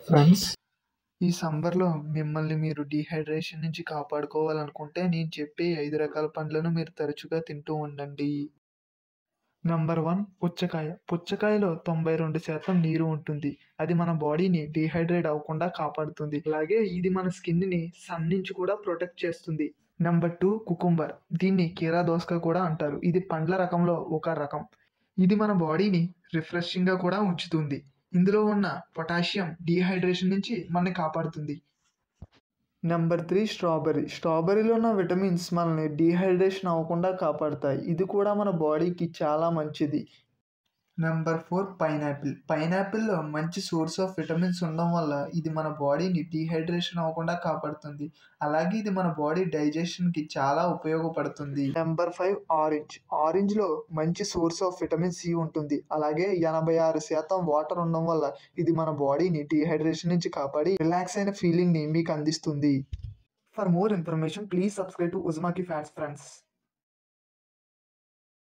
Friends, ఈ సమ్మర్‌లో మిమ్మల్ని మీరు డీహైడ్రేషన్ నుంచి కాపాడుకోవాలనుకుంటే నేను చెప్పే 5 రకాల పండ్లను మీరు తరచుగా తింటూ ఉండండి. నంబర్ 1 పుచ్చకాయ. పుచ్చకాయలో 92% నీరు ఉంటుంది. అది మన బాడీని డీహైడ్రేట్ అవ్వకుండా కాపాడుతుంది. అలాగే ఇది మన స్కిన్‌ని సన్ నుంచి కూడా ప్రొటెక్ట్ చేస్తుంది. Number 2 cucumber. దీన్ని కీరా దోసకాయ కూడా అంటారు. ఇది పండ్ల రకంలో ఒక రకం. ఇది మన బాడీని రిఫ్రెషింగ్‌గా కూడా ఉంచుతుంది. ఇందులో ఉన్న పొటాషియం డీహైడ్రేషన్ నుంచి మనల్ని కాపాడుతుంది. Number 3 strawberry. స్ట్రాబెర్రీలో ఉన్న విటమిన్స్ మనల్ని డీహైడ్రేషన్ అవ్వకుండా కాపాడతాయి. ఇది కూడా మన బాడీకి చాలా మంచిది. Number 4 pineapple. పైనాపిల్‌లో మంచి సోర్స్ ఆఫ్ విటమిన్స్ ఉండడం వల్ల ఇది మన బాడీని డీహైడ్రేషన్ అవ్వకుండా కాపాడుతుంది. అలాగే ఇది మన బాడీ డైజెషన్‌కి చాలా ఉపయోగపడుతుంది. Number 5 orange. ఆరెంజ్‌లో మంచి సోర్స్ ఆఫ్ విటమిన్ సి ఉంటుంది. అలాగే 86% వాటర్ ఉండడం వల్ల ఇది మన బాడీని డీహైడ్రేషన్ నుంచి కాపాడి రిలాక్స్ అయిన ఫీలింగ్‌ని మీకు అందిస్తుంది. For more information please subscribe to ఉజ్మాకి ఫ్యాట్స్ ఫ్రెండ్స్.